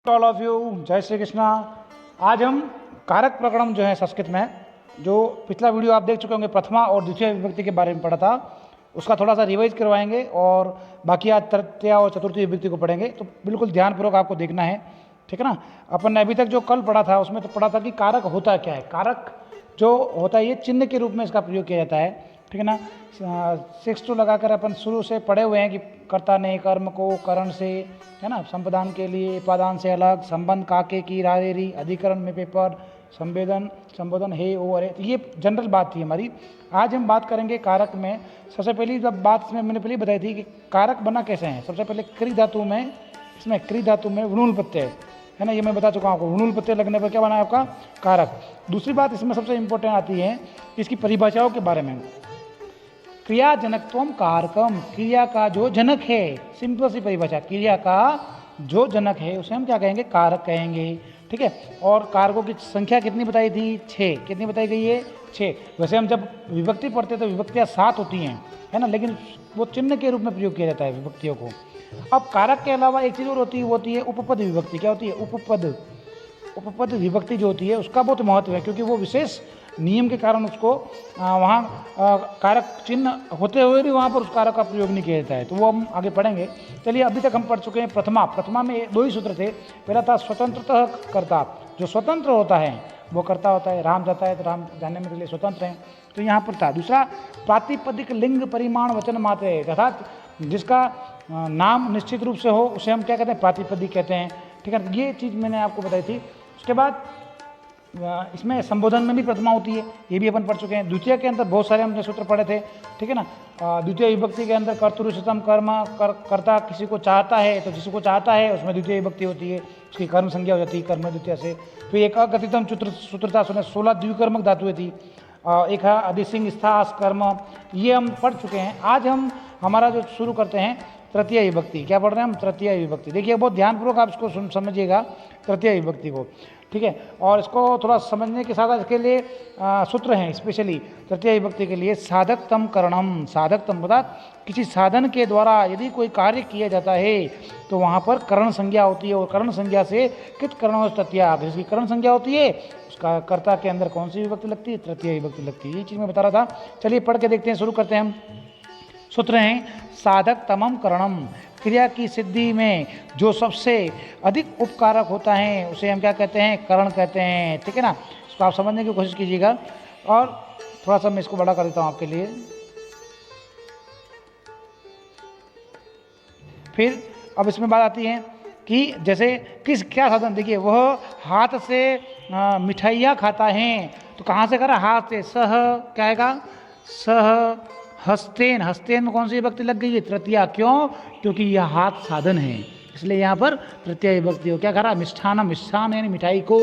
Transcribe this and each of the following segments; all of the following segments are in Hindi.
ऑल ऑफ यू, जय श्री कृष्णा। आज हम कारक प्रकरण जो है संस्कृत में, जो पिछला वीडियो आप देख चुके होंगे, प्रथमा और द्वितीय विभक्ति के बारे में पढ़ा था, उसका थोड़ा सा रिवाइज करवाएंगे और बाकी आज तृतीय और चतुर्थी विभक्ति को पढ़ेंगे। तो बिल्कुल ध्यानपूर्वक आपको देखना है, ठीक है ना। अपन ने अभी तक जो कल पढ़ा था उसमें तो पढ़ा था कि कारक होता क्या है। कारक जो होता है ये चिन्ह के रूप में इसका प्रयोग किया जाता है, ठीक है ना। 6 लगाकर अपन शुरू से पढ़े हुए हैं कि कर्ता ने कर्म को करण से, है ना, संपदान के लिए उपादान से अलग, संबंध काके की रारेरी, अधिकरण में पेपर, संवेदन संबोधन हे ओ अरे। तो ये जनरल बात थी हमारी। आज हम बात करेंगे कारक में। सबसे पहली जब बात में मैंने पहले बताई थी कि कारक बना कैसे हैं। सबसे पहले क्री धातु में, इसमें क्री धातु में वृणुल प्रत्यय है ना, ये मैं बता चुका हूँ आपको। वृणुल प्रत्यय लगने पर क्या बना है आपका कारक। दूसरी बात इसमें सबसे इंपॉर्टेंट आती है इसकी परिभाषाओं के बारे में। क्रिया जनकत्वम कारकम, क्रिया का जो जनक है, सिंपल सी परिभाषा, क्रिया का जो जनक है उसे हम क्या कहेंगे, कारक कहेंगे, ठीक है। और कारकों की संख्या कितनी बताई थी, 6। कितनी बताई गई है, 6। वैसे हम जब विभक्ति पढ़ते तो विभक्तियाँ 7 होती हैं, है ना, लेकिन वो चिन्ह के रूप में प्रयोग किया जाता है विभक्तियों को। अब कारक के अलावा एक चीज़ और होती है, वो होती है उपपद विभक्ति। क्या होती है, उपपद। उपपद विभक्ति जो होती है उसका बहुत महत्व है, क्योंकि वो विशेष नियम के कारण उसको वहाँ कारक चिन्ह होते हुए भी वहाँ पर उस कारक का प्रयोग नहीं किया जाता है। तो वो हम आगे पढ़ेंगे। चलिए, अभी तक हम पढ़ चुके हैं प्रथमा। प्रथमा में 2 ही सूत्र थे। पहला था स्वतंत्रतः कर्ता, जो स्वतंत्र होता है वो कर्ता होता है। राम जाता है तो राम जाने में के लिए स्वतंत्र हैं, तो यहाँ पर था। दूसरा प्रातिपदिक लिंग परिमाण वचन मात्र है, अर्थात जिसका नाम निश्चित रूप से हो उसे हम क्या कहते हैं, प्रातिपदिक कहते हैं, ठीक है। ये चीज़ मैंने आपको बताई थी। उसके बाद इसमें संबोधन में भी प्रथमा होती है, ये भी अपन पढ़ चुके हैं। द्वितीय के अंदर बहुत सारे हमने सूत्र पढ़े थे, ठीक है ना। द्वितीय विभक्ति के अंदर कर्तुरुषतम कर्म कर्ता किसी को चाहता है तो जिसको चाहता है उसमें द्वितीय विभक्ति होती है, उसकी कर्म संज्ञा हो जाती है कर्म द्वितीय से। फिर एक अकथितम सूत्रता, 16 द्विकर्मक धातुएं थी। एक है अधिसिंग स्थास कर्म, ये हम पढ़ चुके हैं। आज हम हमारा जो शुरू करते हैं तृतीय विभक्ति। क्या पढ़ रहे हैं हम, तृतीय विभक्ति। देखिए बहुत ध्यानपूर्वक आप इसको समझिएगा, तृतीय विभक्ति को, ठीक है। और इसको थोड़ा समझने के साथ इसके लिए सूत्र हैं स्पेशली तृतीय विभक्ति के लिए। साधकतम करणम, साधकतम बता, किसी साधन के द्वारा यदि कोई कार्य किया जाता है तो वहाँ पर करण संज्ञा होती है, और करण संज्ञा से कित करणों तृतीया, जिसकी करण संज्ञा होती है उसका कर्ता के अंदर कौन सी विभक्ति लगती है, तृतीय विभक्ति लगती है। ये चीज़ मैं बता रहा था। चलिए पढ़ के देखते हैं, शुरू करते हैं हम। सूत्र हैं साधक तमम करणम, क्रिया की सिद्धि में जो सबसे अधिक उपकारक होता है उसे हम क्या कहते हैं, करण कहते हैं, ठीक है ना। इसको आप समझने की कोशिश कीजिएगा। और थोड़ा सा मैं इसको बड़ा कर देता हूँ आपके लिए। फिर अब इसमें बात आती है कि जैसे किस क्या साधन, देखिए वह हाथ से मिठाइयाँ खाता है, तो कहाँ से करा, हाथ से। सह क्या आएगा, सह हस्तेन, हस्तेन में कौन सी विभक्ति लग गई है, तृतीया। क्यों, क्योंकि यह हाथ साधन है, इसलिए यहाँ पर तृतीय विभक्ति हो। क्या करा, मिष्ठान, मिष्ठान यानी मिठाई को,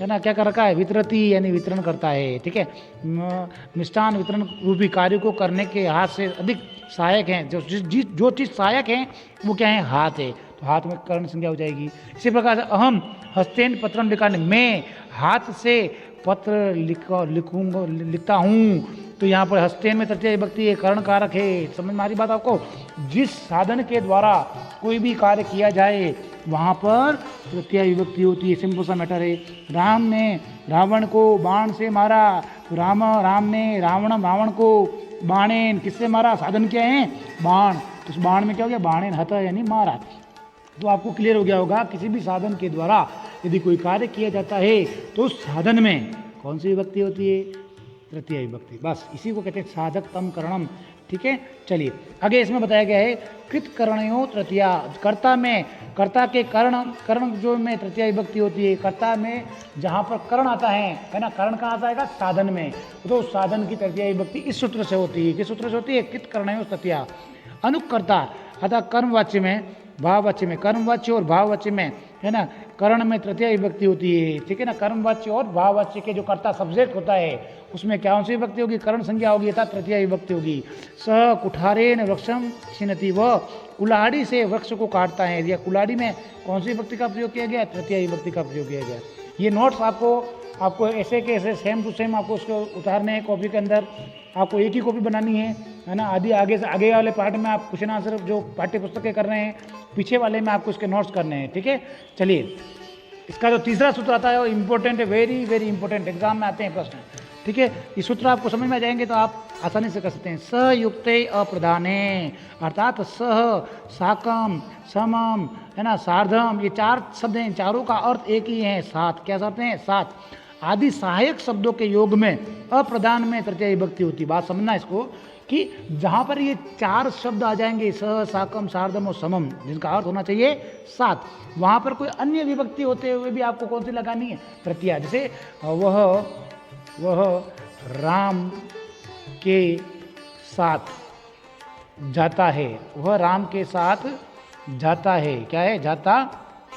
है ना, क्या कर रखा है, वितरती यानी वितरण करता है, ठीक है। मिष्ठान वितरण रूपी कार्य को करने के हाथ से अधिक सहायक हैं। जो चीज़ सहायक है वो क्या है, हाथ है, तो हाथ में कर्ण संज्ञा हो जाएगी। इसी प्रकार से अहम हस्तेन पत्रम लिखाने, मैं हाथ से पत्र लिखता हूँ, तो यहाँ पर हस्तेन में तृतीय विभक्ति है, कर्ण कारक है। समझ में आ रही बात आपको। जिस साधन के द्वारा कोई भी कार्य किया जाए वहाँ पर तृतीय विभक्ति होती है, सिंपल सा मैटर है। राम ने रावण को बाण से मारा, तो राम ने रावण को बाणेन, किससे मारा, साधन क्या है, बाण, तो उस बाण में क्या हो गया, बाणेन हत यानी मारा। तो आपको क्लियर हो गया होगा, किसी भी साधन के द्वारा यदि कोई कार्य किया जाता है तो उस साधन में कौन सी विभक्ति होती है, तृतीय विभक्ति। बस इसी को कहते हैं साधक तम करणम, ठीक है। चलिए आगे इसमें बताया गया है कृत करणयो तृतीया, कर्ता में, कर्ता के कर्ण जो में तृतीय विभक्ति होती है। कर्ता में जहाँ पर कर्ण आता है ना, कर्ण कहाँ आता है, साधन में, तो उस साधन की तृतीय विभक्ति इस सूत्र से होती है। किस सूत्र से होती है, कृत करणयो तृतीया। अनुकर्ता अतः कर्मवाच्य में, भाववाच्य में, कर्मवाच्य और भाववाच्य में, है ना, कर्ण में तृतीय विभक्ति होती है, ठीक है ना। कर्मवाच्य और भाववाच्य के जो कर्ता सब्जेक्ट होता है उसमें क्या सी विभक्ति होगी, कर्ण संज्ञा होगी अर्थात तृतीय विभक्ति होगी। स कुठारेन वृक्षम छिन्नति, वह कुल्हाड़ी से वृक्ष को काटता है, या कुल्हाड़ी में कौन सी विभक्ति का प्रयोग किया गया, तृतीय विभक्ति का प्रयोग किया गया। ये नोट्स आपको आपको ऐसे के ऐसे सेम टू सेम आपको उसको उतारने हैं कॉपी के अंदर, आपको एक ही कॉपी बनानी है ना। आदि आगे से आगे वाले पार्ट में आप क्वेश्चन आंसर जो पाठ्य पुस्तकें कर रहे हैं, पीछे वाले में आपको इसके नोट्स करने हैं, ठीक है। चलिए, इसका जो तीसरा सूत्र आता है वो इम्पोर्टेंट है, वेरी वेरी इंपॉर्टेंट, एग्जाम में आते हैं प्रश्न, ठीक है। ये सूत्र आपको समझ में आ जाएंगे तो आप आसानी से कर सकते हैं। सहयुक्ते अप्रधाने, अर्थात सह, साकम, समम, है ना, सार्धम, ये 4 शब्द हैं, चारों का अर्थ एक ही है, साथ। क्या शब्द हैं? साथ। आदि सहायक शब्दों के योग में अप्रधान में तृतीय विभक्ति होती है। बात समझना इसको कि जहाँ पर ये 4 शब्द आ जाएंगे, सह, साकम, सार्धम और समम, जिनका अर्थ होना चाहिए साथ, वहाँ पर कोई अन्य विभक्ति होते हुए भी आपको कौन सी लगानी है? तृतीया। जैसे वह राम के साथ जाता है, वह राम के साथ जाता है, क्या है? जाता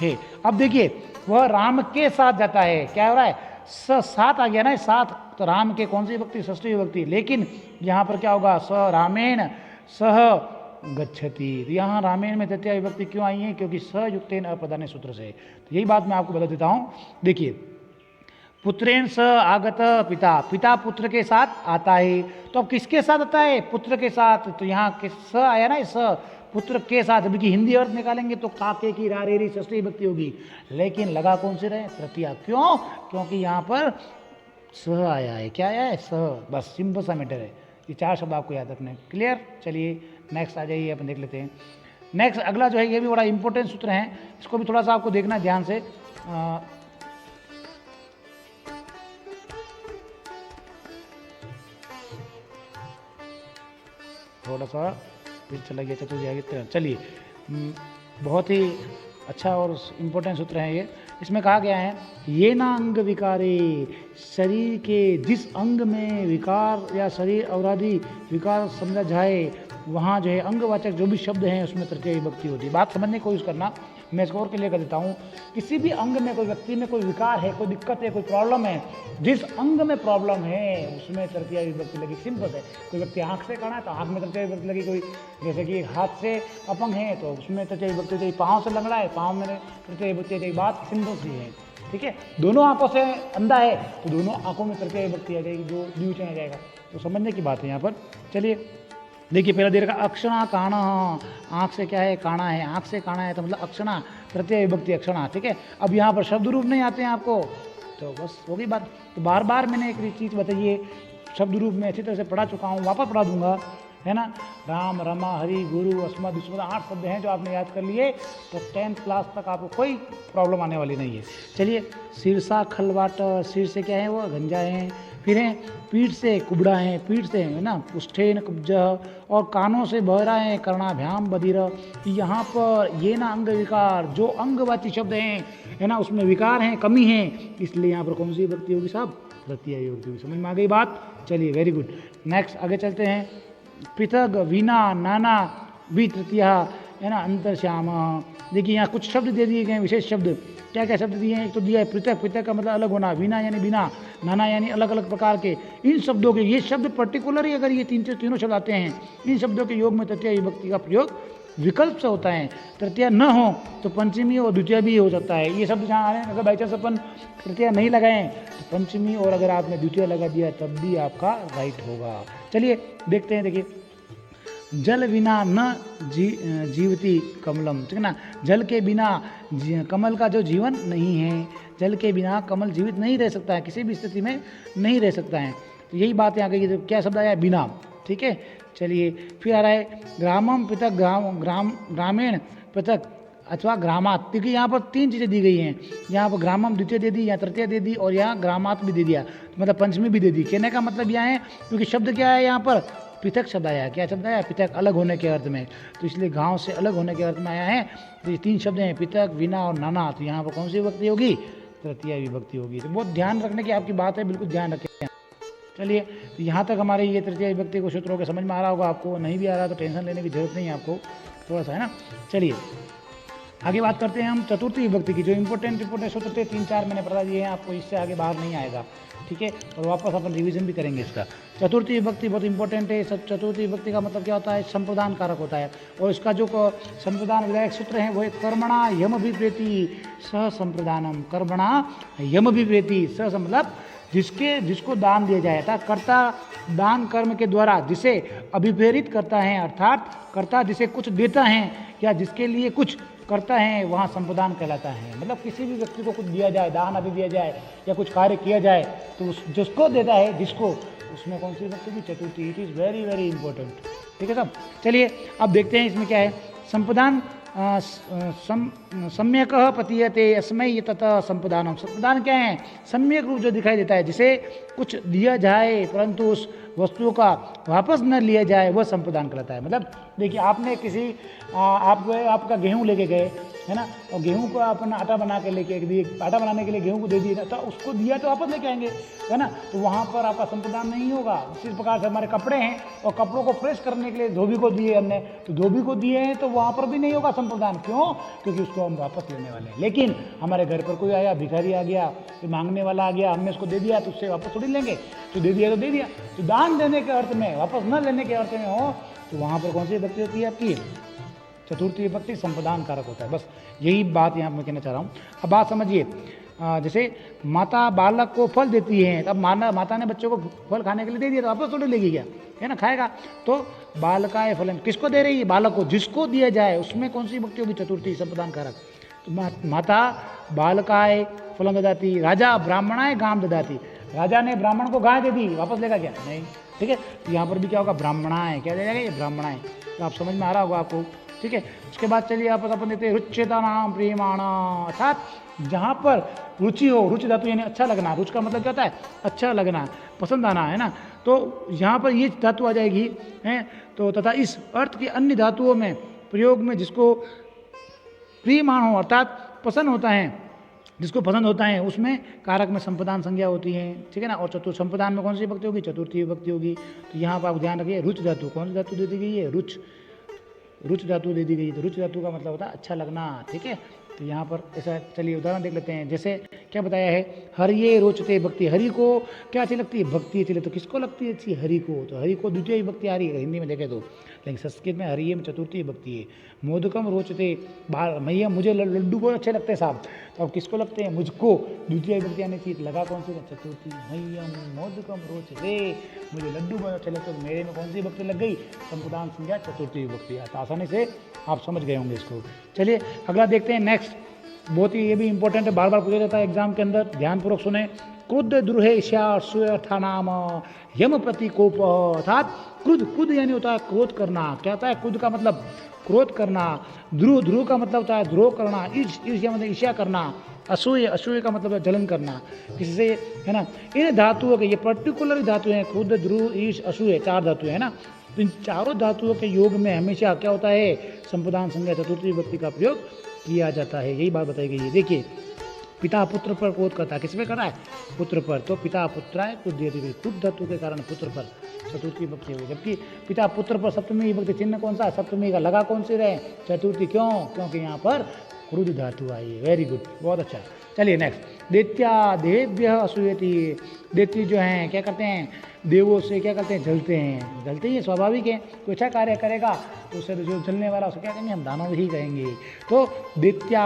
है। अब देखिए, वह राम के साथ जाता है, क्या हो रहा है? साथ आ गया ना, साथ, तो राम के कौन सी विभक्ति? षष्ठी विभक्ति। लेकिन यहाँ पर क्या होगा? स रामेण सह गच्छति। तो यहाँ रामेण में तृतीया विभक्ति क्यों आई है? क्योंकि स युक्तेन अप्रधान सूत्र से। तो यही बात मैं आपको बता देता हूँ। देखिए, पुत्रेण स आगत पिता, पिता पुत्र के साथ आता है। तो अब किसके साथ आता है? पुत्र के साथ। तो यहाँ स आया ना, स पुत्र के साथ। अभी की हिंदी अर्थ निकालेंगे तो काके की रारेरी षष्ठी विभक्ति होगी, लेकिन लगा कौन से रहे? तृतीया। क्यों? क्योंकि यहाँ पर स आया है। क्या आया है? स। बस सिंपल सा मैटर है। ये 4 शब्द आपको याद रखने। क्लियर? चलिए नेक्स्ट आ जाइए, अपन देख लेते हैं। नेक्स्ट अगला जो है, ये भी बड़ा इंपॉर्टेंट सूत्र है, इसको भी थोड़ा सा आपको देखना ध्यान से। थोड़ा सा फिर चला गया चतुर्थ। चलिए, बहुत ही अच्छा और इम्पोर्टेंट सूत्र है ये। इसमें कहा गया है, ये ना अंग विकारे, शरीर के जिस अंग में विकार या शरीर अवराधी विकार समझा जाए, वहाँ जो है अंगवाचक जो भी शब्द हैं उसमें तृतीय विभक्ति होती है। बात समझने की कोशिश करना, मैं इसको और क्लियर कर देता हूँ। किसी भी अंग में, कोई व्यक्ति में कोई विकार है, कोई दिक्कत है, कोई प्रॉब्लम है, जिस अंग में प्रॉब्लम है उसमें तृतीय विभक्ति लगी। सिंपल है। कोई व्यक्ति आँख से काना है तो आँख में तृतीय विभक्ति लगी। कोई जैसे कि हाथ से अपंग है तो उसमें तृतीय विभक्ति होती है। पाँव से लंगड़ा है, पाँव में तृतीय विभक्ति होती है। बात सिंपल सी है, ठीक है। दोनों आंखों से अंधा है तो दोनों आंखों में तृतीय विभक्ति आ जाएगी, जो द्विवचन आ जाएगा। तो समझने की बात है यहाँ पर। चलिए देखिए, पहला दे रखा अक्षणा काणा, आँख से क्या है? काणा है। आँख से काणा है तो मतलब अक्षणा, तृतीय विभक्ति अक्षणा, ठीक है। अब यहाँ पर शब्द रूप नहीं आते हैं आपको, तो बस हो गई बात। तो बार बार मैंने एक चीज़ बताइए, शब्द रूप में अच्छी तरह से पढ़ा चुका हूँ, वापस पढ़ा दूंगा, है ना। राम, रमा, हरि, गुरु, अस्मद, विस्मद, 8 शब्द हैं जो आपने याद कर लिए, तो 10th क्लास तक आपको कोई प्रॉब्लम आने वाली नहीं है। चलिए, सिरसा खलवाट, सिर से क्या है? वो गंजा है। फिर है पीठ से कुबड़ा है, पीठ से है ना, पुष्ठेन कुब्ज, और कानों से बहरा है, कर्णाभ्याम बधिर। यहाँ पर ये ना अंग विकार, जो अंगवाची शब्द हैं, है ना, उसमें विकार हैं, कमी है, इसलिए यहाँ पर कौन सी विभक्ति होगी साहब? तृतीया विभक्ति होगी। समझ में आ गई बात? चलिए वेरी गुड। नेक्स्ट आगे चलते हैं। पृथक, वीना, नाना भी तृतीया, है ना, अंतर्श्याम। देखिए यहाँ कुछ शब्द दे दिए गए, विशेष शब्द। क्या क्या शब्द दिए हैं? एक तो दिया है पृथक, पृथक का मतलब अलग होना, वीना यानी बिना, नाना यानी अलग अलग प्रकार के। इन शब्दों के, ये शब्द पर्टिकुलर ही अगर ये तीनों शब्द आते हैं, इन शब्दों के योग में तृतीया विभक्ति का प्रयोग विकल्प से होता है। तृतीया न हो तो पंचमी और द्वितीय भी हो सकता है। ये शब्द जहाँ आ रहे हैं, अगर बाई चांस अपन तृतीया नहीं लगाएं तो पंचमी और अगर आपने द्वितीय लगा दिया तब भी आपका राइट होगा। चलिए देखते हैं। देखिए, जल बिना न जीवती कमलम, ठीक है ना। जल के बिना कमल का जो जीवन नहीं है, जल के बिना कमल जीवित नहीं रह सकता है, किसी भी स्थिति में नहीं रह सकता है। तो यही बात यहाँ कही। क्या शब्द आया? बिना, ठीक है। चलिए फिर आ रहा है ग्रामम पृथक, ग्रामीण पृथक अथवा ग्रामात। क्योंकि यहाँ पर 3 चीज़ें दी गई हैं। यहाँ पर ग्रामम द्वितीय दे दी, यहाँ तृतीय दे दी, और यहाँ ग्रामात भी दे दिया, तो मतलब पंचमी भी दे दी। कहने का मतलब यह है, क्योंकि शब्द क्या है यहाँ पर? पृथक शब्द आया। क्या शब्द आया? पृथक, अलग होने के अर्थ में। तो इसलिए गांव से अलग होने के अर्थ में आया है। तो ये 3 शब्द हैं, पृथक, विना और नाना। तो यहाँ पर कौन सी विभक्ति होगी? तृतीय विभक्ति होगी। तो बहुत ध्यान रखने की आपकी बात है, बिल्कुल ध्यान रखें। चलिए, तो यहाँ तक हमारे ये तृतीय विभक्ति को सूत्रों के समझ में आ रहा होगा आपको। नहीं भी आ रहा तो टेंशन लेने की जरूरत नहीं है आपको, थोड़ा सा, है ना। चलिए आगे बात करते हैं हम चतुर्थी विभक्ति की। जो इंपॉर्टेंट सूत्र थे 3-4 मैंने बता दिए हैं आपको, इससे आगे बाहर नहीं आएगा। ठीक है, और वापस अपन रिवीजन भी करेंगे इसका। चतुर्थी विभक्ति बहुत इंपॉर्टेंट है। सब चतुर्थी विभक्ति का मतलब क्या होता है, संप्रदान कारक होता है, और इसका जो संप्रदान विधायक सूत्र है वो है कर्मणा यम विप्रेति सह संप्रदानम। कर्मणा यम विप्रेति सह मतलब जिसको दान दिया जाए, अर्थात कर्ता दान कर्म के द्वारा जिसे अभिप्रेरित करता है, अर्थात कर्ता जिसे कुछ देता है या जिसके लिए कुछ करता है वहाँ संप्रदान कहलाता है। मतलब किसी भी व्यक्ति को कुछ दिया जाए, दान आदि दिया जाए या कुछ कार्य किया जाए तो जिसको देता है, जिसको, उसमें कौन सी विभक्ति की, चतुर्थी। It is very very important, ठीक है सब। चलिए अब देखते हैं इसमें क्या है। संप्रदान सम्यक पतीयते अस्मै ततः संप्रदानम। संप्रदान क्या है, सम्यक रूप जो दिखाई देता है, जिसे कुछ दिया जाए परंतु उस वस्तु का वापस न लिया जाए, वह संप्रदान कहलाता है। मतलब देखिए, आपने किसी आपका गेहूं लेके गए, है ना, और गेहूं को अपन आटा बना के लेके दिए, आटा बनाने के लिए गेहूं को दे दिए, तो उसको दिया तो वापस लेके आएंगे, है ना, तो वहाँ पर आपका संप्रदान नहीं होगा। इसी प्रकार से हमारे कपड़े हैं और कपड़ों को प्रेस करने के लिए धोबी को दिए हमने, तो धोबी को दिए हैं तो वहाँ पर भी नहीं होगा संप्रदान। क्यों? क्योंकि उसको हम वापस लेने वाले हैं। लेकिन हमारे घर पर कोई आया, भिखारी आ गया, कोई मांगने वाला आ गया, हमने उसको दे दिया तो उससे वापस थोड़ी लेंगे, तो दे दिया तो दे दिया। तो दान देने के अर्थ में, वापस न लेने के अर्थ में हो, तो वहाँ पर कौन सी विभक्ति होती है आपकी, चतुर्थी विभक्ति, संप्रदान कारक होता है। बस यही बात यहाँ मैं कहना चाह रहा हूँ। अब बात समझिए, जैसे माता बालक को फल देती है, अब माता ने बच्चों को फल खाने के लिए दे दिया तो वापस थोड़ी लेगी क्या, है ना, खाएगा। तो बालकाय फलन किसको दे रही है, बालक को, जिसको दिया जाए उसमें कौन सी विभक्ति होगी, चतुर्थी, संप्रदान कारक। तो माता बालकाय फलन ददाती, राजा ब्राह्मणाय गाम ददाती। राजा ने ब्राह्मण को गाय दे दी, वापस लेगा क्या, नहीं, ठीक है। तो यहाँ पर भी क्या होगा, ब्राह्मणाय, क्या दे जाएगा ये, ब्राह्मणाय। तो आप समझ में आ रहा होगा आपको, ठीक है। उसके बाद चलिए आप अपन देते हैं रुच्यता नाम प्रियमाणा, अर्थात जहाँ पर रुचि हो, रुचि धातु यानी अच्छा लगना, रुचि का मतलब क्या होता है, अच्छा लगना, पसंद आना, है ना, तो यहाँ पर ये धातु आ जाएगी, है। तो तथा इस अर्थ के अन्य धातुओं में प्रयोग में जिसको प्रियमाण हो, अर्थात पसंद होता है, जिसको पसंद होता है, उसमें कारक में संप्रदान संज्ञा होती है, ठीक है ना। और चतुर्थ संप्रदान में कौन सी विभक्ति होगी, चतुर्थी विभक्ति होगी। तो यहाँ पर आप ध्यान रखिए, रुच धातु, कौन सी धातु दे दी गई है, रुच धातु दे दी गई। तो रुच धातु का मतलब होता है अच्छा लगना, ठीक है। तो यहाँ पर ऐसा, चलिए उदाहरण देख लेते हैं। जैसे क्या बताया है, हरिये रोचते भक्ति, हरि को क्या अच्छी लगती है, भक्ति अच्छी लगती है। तो किसको लगती है अच्छी, हरि को। तो हरि को द्वितीय विभक्ति आ रही है हिंदी में देखें तो, लेकिन संस्कृत में हरिये में चतुर्थी विभक्ति है। मोदकम रोचते, मैया मुझे लड्डू बहुत अच्छे लगते हैं साहब, तो अब किसको लगते हैं, मुझको, द्वितीय विभक्ति आनी चाहिए, लगा कौन सी, चतुर्थी। मैयम मोदकम रोचते, मुझे लड्डू बहुत अच्छे लगते हैं, तो मेरे में कौन सी विभक्ति लग गई, संप्रदान संज्ञा चतुर्थी विभक्ति। तो आसानी से आप समझ गए होंगे इसको। चलिए अगला देखते हैं, नेक्स्ट, बहुत ही ये भी इंपॉर्टेंट है, बार बार पूछा जाता है एग्जाम के अंदर, ध्यानपूर्वक सुने। क्रुद्ध द्रुहेशा नाम यम प्रति कोप, अर्थात क्रुद्ध यानी होता है क्रोध करना। क्या होता है, क्रुद्ध का मतलब क्रोध करना, ध्रुव का मतलब होता है द्रोह करना, ईर्ष मतलब ईर्ष्या करना, असूय का मतलब है जलन करना किसी से, है ना। इन धातुओं के, ये पर्टिकुलर धातु हैं, क्रुद्ध, ध्रुव, ईर्ष, असूय, 4 धातु है ना। तो इन चारों धातुओं के योग में हमेशा क्या होता है, संप्रदान संज्ञा चतुर्थी विभक्ति का प्रयोग किया जाता है, यही बात बताई गई है। देखिए, पिता पुत्र पर क्रोध करता है, किस पे कर रहा है, पुत्र पर, तो पिता पुत्राय क्रुध्यति, क्रुद्ध धातु के कारण पुत्र पर चतुर्थी विभक्ति हुई। जबकि पिता पुत्र पर सप्तमी विभक्ति, चिन्ह कौन सा, सप्तमी का, लगा कौन सी रहे, चतुर्थी। क्यों, क्योंकि यहाँ पर क्रुद्ध धातु आई है। वेरी गुड, बहुत अच्छा। चलिए नेक्स्ट, दैत्या देवेभ्य असूयति, दैत्य जो हैं क्या करते हैं, देवों से क्या करते हैं, जलते हैं। जलते ही स्वाभाविक है, कोई अच्छा कार्य करेगा तो उसे जो जलने वाला उसे क्या कहेंगे, हम दानव ही कहेंगे। तो दैत्या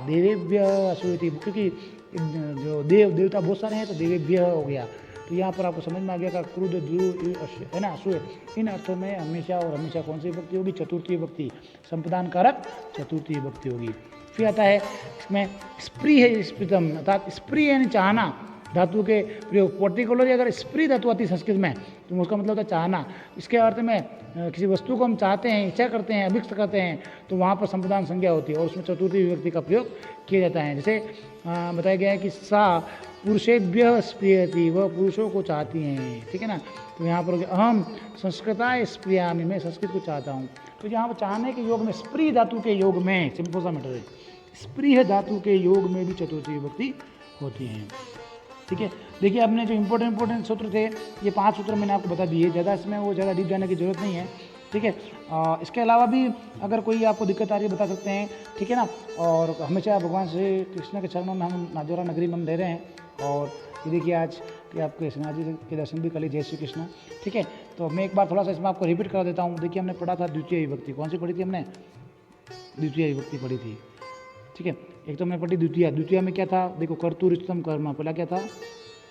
देवेभ्य असूयति, क्योंकि जो देवता बहुत सारे हैं तो देवेभ्य हो गया। तो यहाँ पर आपको समझ में आ गया कि क्रुद्ध, ध्रुव, है ना, असूय, इन अर्थों में हमेशा और हमेशा कौन सी विभक्ति होगी, चतुर्थी विभक्ति, संप्रदान कारक चतुर्थी विभक्ति होगी। फिर आता है इसमें स्प्रिय स्प्रितम, अर्थात स्प्रिय यानी चाहना धातु के प्रयोग। पर्टिकुलरली अगर स्प्री धातु आती है संस्कृत में तो उसका मतलब होता है चाहना। इसके अर्थ में किसी वस्तु को हम चाहते हैं, इच्छा करते हैं, अभिष्ट करते हैं, तो वहाँ पर संप्रदान संज्ञा होती है और उसमें चतुर्थी विभक्ति का प्रयोग किया जाता है। जैसे बताया गया है कि सा पुरुषेभ्य स्प्रियति, वह पुरुषों को चाहती हैं, ठीक है ना। तो यहाँ पर अहम संस्कृताय स्प्रियामि, मैं संस्कृत को चाहता हूँ। तो यहाँ पर चाहने के योग में स्प्री धातु के योग में, सिंपल सा मैटर है, स्प्रिय धातु के योग में भी चतुर्थी विभक्ति होती है, ठीक है। देखिए आपने जो इंपॉर्टेंट सूत्र थे, ये 5 सूत्र मैंने आपको बता दिए, ज़्यादा इसमें वो ज़्यादा डीप जाने की जरूरत नहीं है। ठीक है। इसके अलावा भी अगर कोई आपको दिक्कत आ रही है बता सकते हैं, ठीक है ना। और हमेशा भगवान श्री कृष्ण के चरणों में हम नाजोरा नगरी में हम रह रहे हैं। और ये देखिए आज कि आपके श्रीनाथ जी के दर्शन भी कर ली। जय श्री कृष्ण, ठीक है। तो मैं एक बार थोड़ा सा इसमें आपको रिपीट करा देता हूँ। देखिए हमने पढ़ा था द्वितीय विभक्ति, कौन सी पढ़ी थी हमने? द्वितीय विभक्ति पढ़ी थी, ठीक है। एक तो हमने पढ़ी द्वितीय में क्या था, देखो कर्तु रिष्टम कर्म, पहला क्या था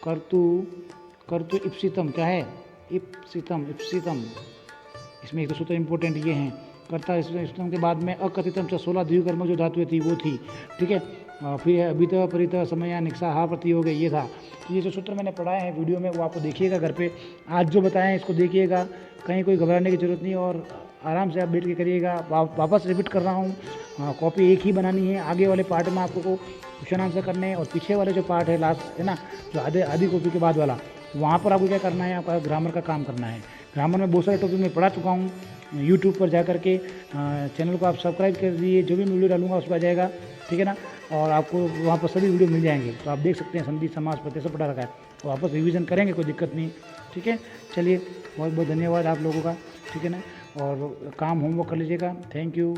कर्तु इप्सितम, क्या है इप्सितम, इसमें एक तो सूत्र इंपॉर्टेंट ये हैं, कर्ता इष्टतम के बाद में अकथितम 16 द्विकर्मक जो धातुएं थी वो थी, ठीक है। फिर अभित परित समय निक्षा हा प्रति हो गए, ये था। तो ये जो सूत्र मैंने पढ़ाए हैं वीडियो में वो आपको देखिएगा घर पे, आज जो बताए हैं इसको देखिएगा, कहीं कोई घबराने की जरूरत नहीं, और आराम से आप बैठ के करिएगा। वापस रिपीट कर रहा हूँ, कॉपी एक ही बनानी है। आगे वाले पार्ट में आपको क्वेश्चन आंसर करने हैं, और पीछे वाले जो पार्ट है लास्ट है ना, जो आधी कॉपी के बाद वाला, वहाँ पर आपको क्या करना है, आपका ग्रामर का काम करना है। ग्रामर में बहुत सारे टॉपिक मैं पढ़ा चुका हूँ, यूट्यूब पर जा करके चैनल को आप सब्सक्राइब कर दीजिए, जो भी वीडियो डालूंगा उस पर आ जाएगा, ठीक है ना। और आपको वहाँ पर सभी वीडियो मिल जाएंगे, तो आप देख सकते हैं। संधि समास प्रत्यय सब पढ़ा रखा है, तो वापस रिवीजन करेंगे, कोई दिक्कत नहीं, ठीक है। चलिए बहुत बहुत धन्यवाद आप लोगों का, ठीक है ना। और काम होमवर्क कर लीजिएगा। Thank you.